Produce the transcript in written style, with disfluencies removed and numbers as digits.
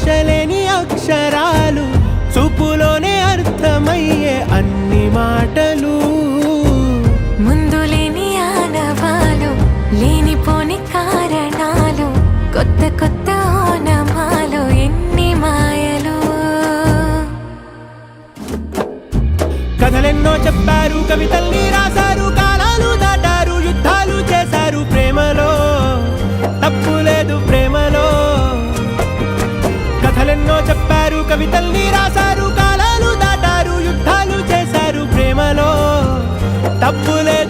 భాష లేని అక్షరాలు, చూపులోనే అర్థమయ్యే అన్ని మాటలు. ముందు లేని ఆనవాలు, లేనిపోని కారణాలు, కొత్త కొత్త ఓనమాలు, ఎన్ని మాయలు. కథలెన్నో చెప్పారు, కవితల్ని రాశారు, కాలాలు దాటారు, యుద్ధాలు చేశారు. ప్రేమలో తప్పు లేదు, ప్రేమలో. కథలెన్నో చెప్పారు, కవితల్ని రాశారు, కాలాలు దాటారు, యుద్ధాలు చేశారు. ప్రేమలో తప్పు లేదు.